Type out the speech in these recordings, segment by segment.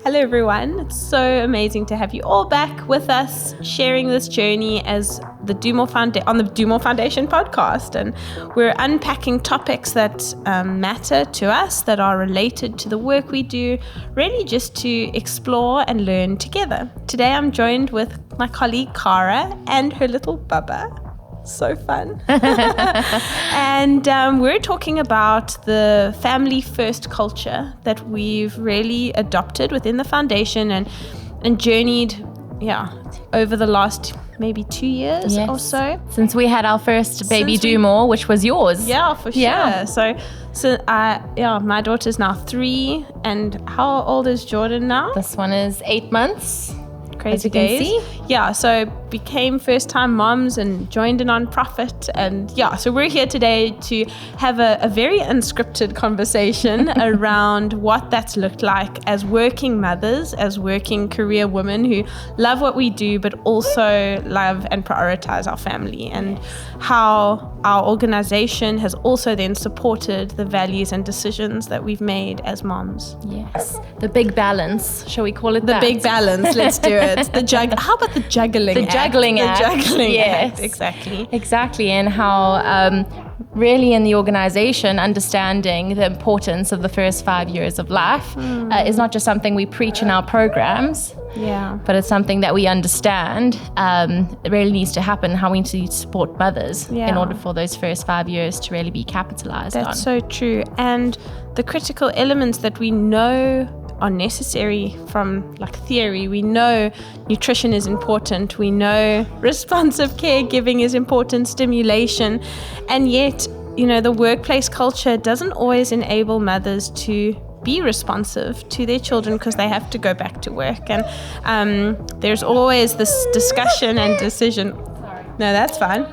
Hello everyone, it's so amazing to have you all back with us sharing this journey as the Do More on the Do More Foundation podcast, and we're unpacking topics that matter to us, that are related to the work we do, really just to explore and learn together. Today I'm joined with my colleague Cara and her little Bubba. So fun. And we're talking about the family first culture that we've really adopted within the foundation and journeyed over the last maybe 2 years or so. Since we had our first baby Do More, which was yours. Yeah, for sure. Yeah. So my daughter's now 3, and how old is Jordan now? This one is 8 months. Crazy days. Yeah, so became first-time moms and joined a non-profit, and so we're here today to have a very unscripted conversation around what that's looked like as working mothers, as working career women who love what we do but also love and prioritize our family, and how our organization has also then supported the values and decisions that we've made as moms. Yes, the big balance, shall we call it that? The big balance, let's do it. How about the juggling act? The juggling act, exactly. And how really in the organization, understanding the importance of the first 5 years of life is not just something we preach in our programs, but it's something that we understand it really needs to happen, how we need to support mothers in order for those first 5 years to really be capitalized on. That's so true. And the critical elements that we know are necessary from theory. We know nutrition is important. We know responsive caregiving is important, stimulation. And yet, the workplace culture doesn't always enable mothers to be responsive to their children because they have to go back to work. And there's always this discussion and decision. No, that's fine.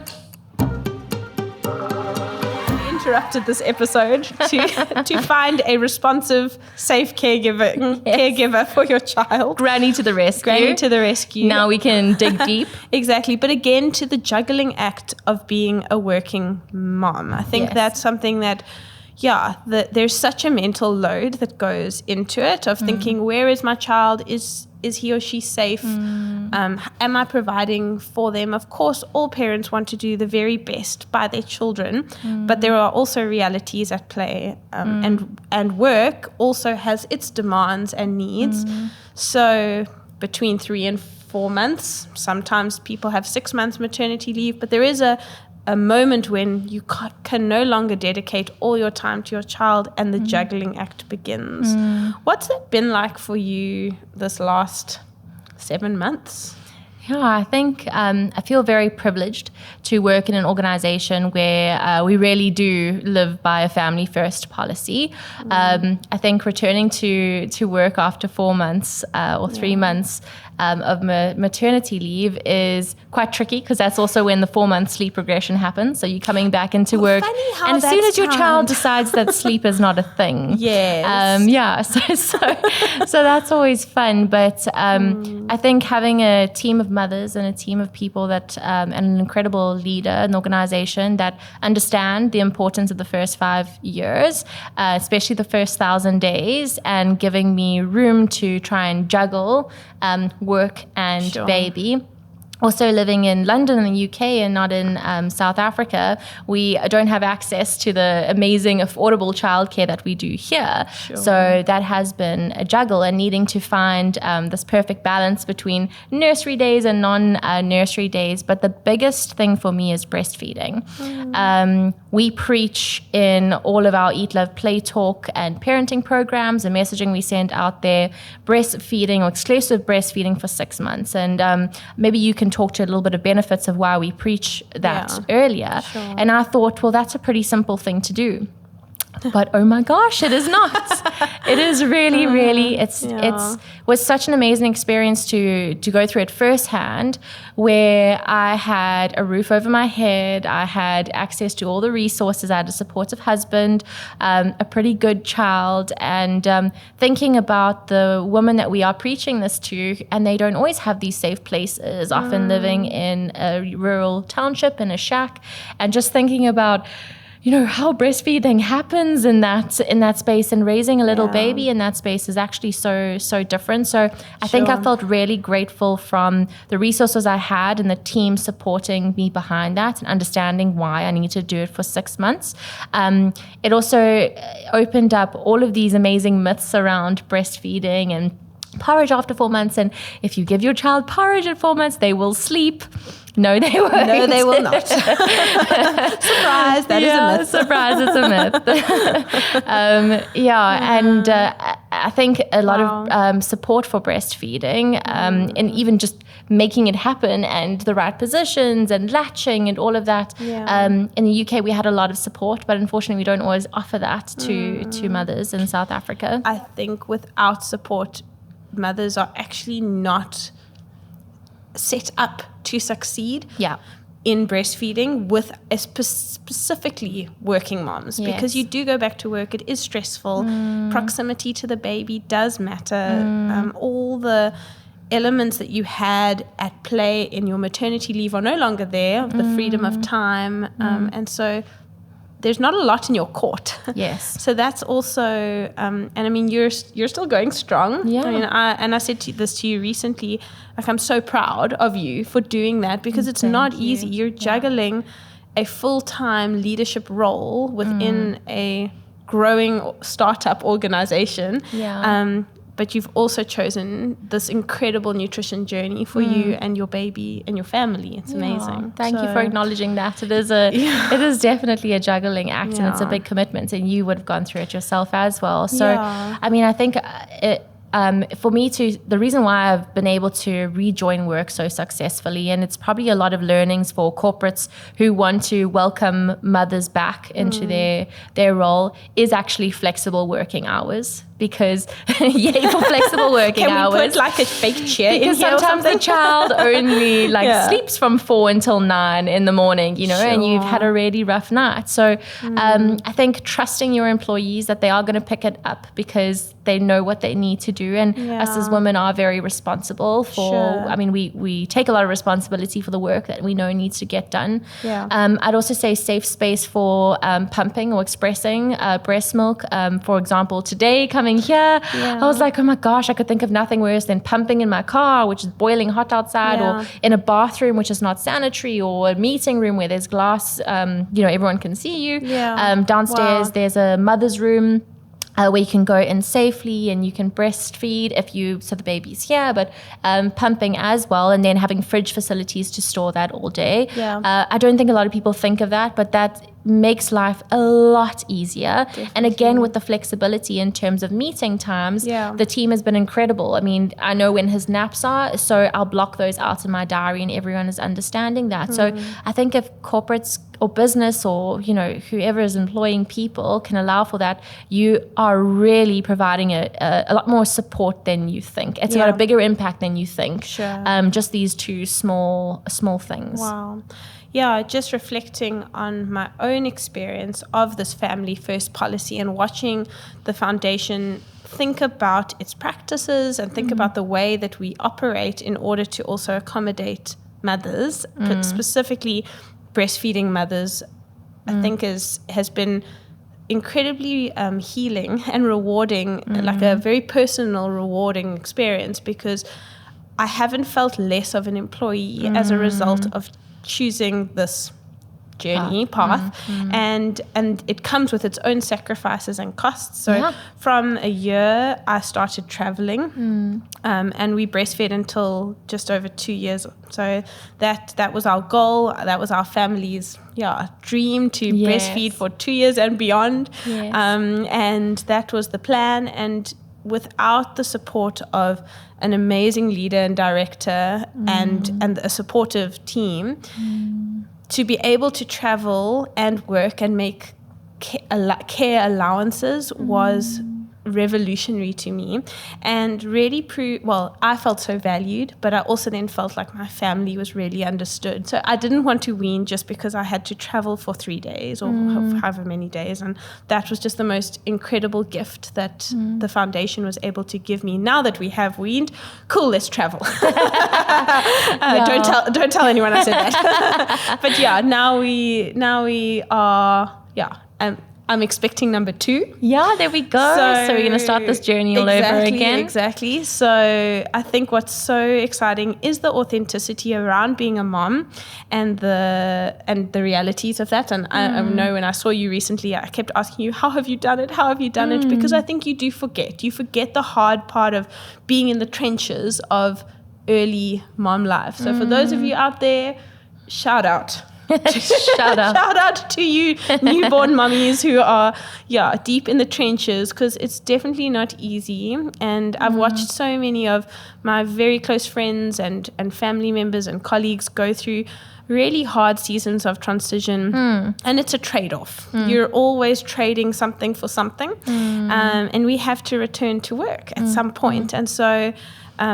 Interrupted this episode to find a responsive, safe caregiver for your child. Granny to the rescue. Now we can dig deep. Exactly. But again, to the juggling act of being a working mom. I think that's something that there's such a mental load that goes into it, of thinking, where is my child? Is he or she safe? Am I providing for them? Of course, all parents want to do the very best by their children, but there are also realities at play, and work also has its demands and needs. So between 3 and 4 months, sometimes people have 6 months maternity leave, but there is a moment when you can no longer dedicate all your time to your child, and the juggling act begins. What's that been like for you this last 7 months? Yeah, I think I feel very privileged to work in an organization where we really do live by a family first policy. I think returning to work after 4 months or 3 months of maternity leave is quite tricky, because that's also when the 4-month sleep regression happens. So you're coming back into work, and as soon as your child decides that sleep is not a thing, so that's always fun. But I think having a team of mothers and a team of people that and an incredible leader, an organization that understand the importance of the first 5 years, especially the first 1,000 days, and giving me room to try and juggle work and baby. Also living in London in the UK and not in South Africa, we don't have access to the amazing affordable childcare that we do here. So that has been a juggle, and needing to find this perfect balance between nursery days and non-nursery days. But the biggest thing for me is breastfeeding. We preach in all of our Eat, Love, Play, Talk and parenting programs and messaging we send out there, breastfeeding or exclusive breastfeeding for 6 months. And maybe you can talk to a little bit of benefits of why we preach that earlier. And I thought, well, that's a pretty simple thing to do. But oh my gosh, it is not. It is really, it was such an amazing experience to go through it firsthand, where I had a roof over my head, I had access to all the resources, I had a supportive husband, a pretty good child, and thinking about the women that we are preaching this to, and they don't always have these safe places, often living in a rural township in a shack, and just thinking about, how breastfeeding happens in that space, and raising a little baby in that space is actually so different. So I think I felt really grateful from the resources I had and the team supporting me behind that and understanding why I need to do it for 6 months. It also opened up all of these amazing myths around breastfeeding and porridge after 4 months. And if you give your child porridge at 4 months, they will sleep. No, they won't. No, they will not. Surprise, that is a myth. Surprise, it's a myth. And I think a lot of support for breastfeeding and even just making it happen and the right positions and latching and all of that. In the UK, we had a lot of support, but unfortunately, we don't always offer that to mothers in South Africa. I think without support, mothers are actually not set up to succeed in breastfeeding with specifically working moms, because you do go back to work. It is stressful. Proximity to the baby does matter. All the elements that you had at play in your maternity leave are no longer there, the freedom of time. And so there's not a lot in your court. Yes. So that's also, and I mean, you're still going strong. Yeah. I mean, I said this to you recently, like, I'm so proud of you for doing that, because it's not easy. You're juggling a full-time leadership role within a growing startup organization. But you've also chosen this incredible nutrition journey for you and your baby and your family. It's amazing. Thank you for acknowledging that. It is it is definitely a juggling act, and it's a big commitment, and you would have gone through it yourself as well. So, I mean, I think for me the reason why I've been able to rejoin work so successfully, and it's probably a lot of learnings for corporates who want to welcome mothers back into their role, is actually flexible working hours. Because yay for flexible working hours. Can we put like a fake chair in here? Because sometimes the child only sleeps from 4 until 9 in the morning, and you've had a really rough night. So I think trusting your employees that they are going to pick it up because they know what they need to do. And us as women are very responsible for, I mean, we take a lot of responsibility for the work that we know needs to get done. I'd also say safe space for pumping or expressing breast milk. For example, today coming here, I was like, oh my gosh, I could think of nothing worse than pumping in my car, which is boiling hot outside, or in a bathroom, which is not sanitary, or a meeting room where there's glass, everyone can see you. Downstairs, there's a mother's room where you can go in safely and you can breastfeed so the baby's here, but pumping as well, and then having fridge facilities to store that all day. I don't think a lot of people think of that, but that makes life a lot easier. Definitely. And again, with the flexibility in terms of meeting times, the team has been incredible. I mean, I know when his naps are, so I'll block those out in my diary, and everyone is understanding that. So I think if corporates or business or, whoever is employing people can allow for that, you are really providing a lot more support than you think. It's got a bigger impact than you think. Just these two small things. Wow. Yeah, just reflecting on my own experience of this family first policy and watching the foundation think about its practices and think about the way that we operate in order to also accommodate mothers, but specifically breastfeeding mothers, I think has been incredibly healing and rewarding, like a very personal, rewarding experience, because I haven't felt less of an employee as a result of choosing this journey path. And it comes with its own sacrifices and costs. So from a year I started traveling and we breastfed until just over 2 years. So that was our goal, that was our family's dream, to breastfeed for 2 years and beyond. And that was the plan. And without the support of an amazing leader and director and a supportive team, to be able to travel and work and make care allowances was revolutionary to me, and really I felt so valued, but I also then felt like my family was really understood. So I didn't want to wean just because I had to travel for 3 days or however many days, and that was just the most incredible gift that the foundation was able to give me. Now that we have weaned, cool, let's travel. Don't tell anyone I said that. But now we are I'm expecting number 2. Yeah, there we go. So we're going to start this journey all over again. Exactly. So I think what's so exciting is the authenticity around being a mom and the realities of that. And I know when I saw you recently, I kept asking you, how have you done it? How have you done it? Because I think you do forget. You forget the hard part of being in the trenches of early mom life. So for those of you out there, shout out. Shout out to you newborn mummies who are deep in the trenches, because it's definitely not easy. And I've watched so many of my very close friends and family members and colleagues go through really hard seasons of transition, and it's a trade-off. You're always trading something for something, and we have to return to work at some point. And so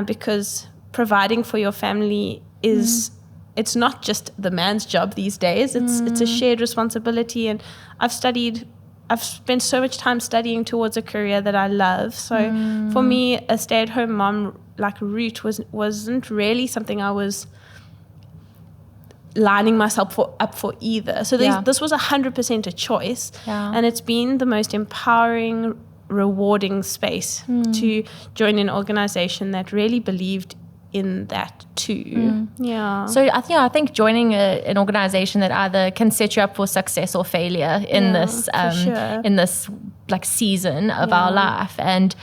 because providing for your family is it's not just the man's job these days. It's a shared responsibility. And I've spent so much time studying towards a career that I love. So for me, a stay-at-home mom route wasn't really something I was lining myself up for either. So this was 100% a choice. And it's been the most empowering, rewarding space to join an organization that really believed in that too. So I think joining an organization that either can set you up for success or failure in this in this season of our life. And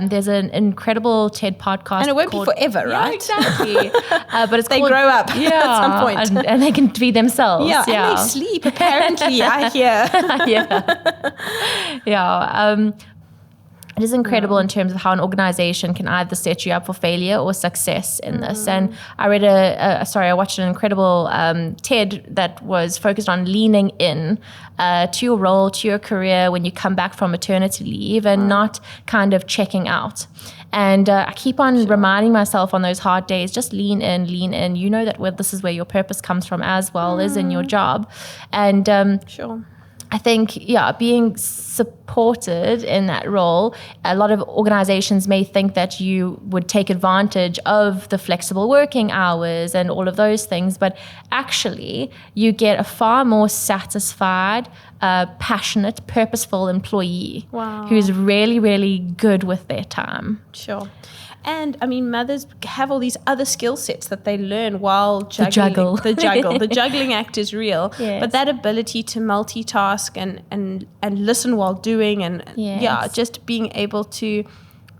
there's an incredible TED podcast, and it won't be forever, right? Exactly. But it's they grow up at some point, and they can be themselves. And they sleep. Apparently, I hear. It is incredible in terms of how an organization can either set you up for failure or success in this. And I read I watched an incredible TED that was focused on leaning in to your role, to your career when you come back from maternity leave, and not kind of checking out. And I keep on reminding myself on those hard days, just lean in. You know that this is where your purpose comes from as well as in your job. And I think, being supported in that role, a lot of organizations may think that you would take advantage of the flexible working hours and all of those things, but actually you get a far more satisfied, passionate, purposeful employee who's really, really good with their time. Sure. And I mean, mothers have all these other skill sets that they learn while juggling. The juggling act is real. Yes. But that ability to multitask and listen while doing, and just being able to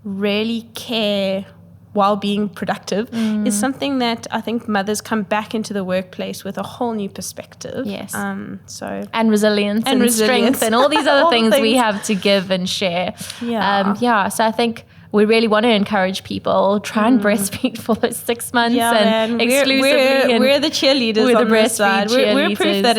really care while being productive is something that I think mothers come back into the workplace with a whole new perspective. Yes. And resilience and strength and all these other things we have to give and share. So I think we really want to encourage people, try and breastfeed for those 6 months and exclusively. We're the cheerleaders on this side. We're proof that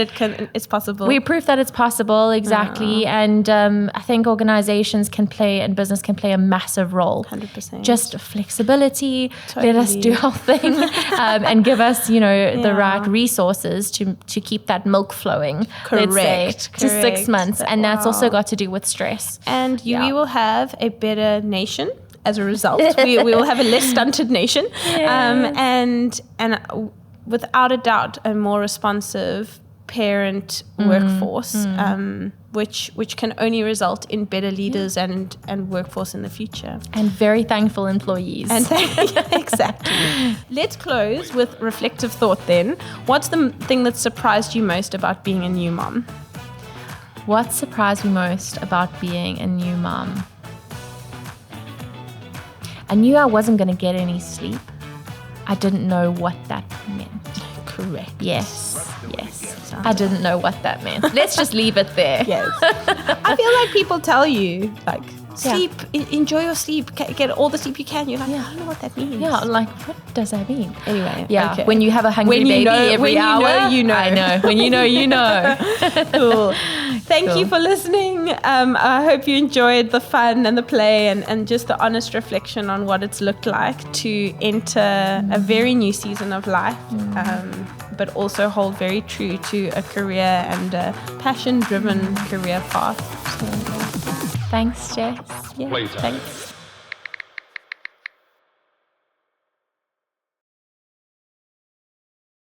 it's possible. We're proof that it's possible, exactly. And I think organizations can play and business can play a massive role. 100%. Just flexibility, let us do our thing, and give us, the right resources to keep that milk flowing, let's say, to 6 months. And that's also got to do with stress. And we will have a better nation. As a result, we will have a less stunted nation, and without a doubt, a more responsive parent workforce, which can only result in better leaders and workforce in the future, and very thankful employees. And exactly. Let's close with reflective thought. Then, what's the thing that surprised you most about being a new mom? What surprised me most about being a new mom? I knew I wasn't going to get any sleep. I didn't know what that meant. Correct. Yes. I didn't know what that meant. Let's just leave it there. Yes. I feel like people tell you, sleep, enjoy your sleep, get all the sleep you can. You're like, I don't know what that means. Yeah, what does that mean? Anyway. Okay. When you have a hungry baby every hour. You know. I know. When you know, you know. Cool. Thank you for listening. I hope you enjoyed the fun and the play and just the honest reflection on what it's looked like to enter a very new season of life, but also hold very true to a career and a passion-driven career path. Thanks, Jess. Playtime. Thanks.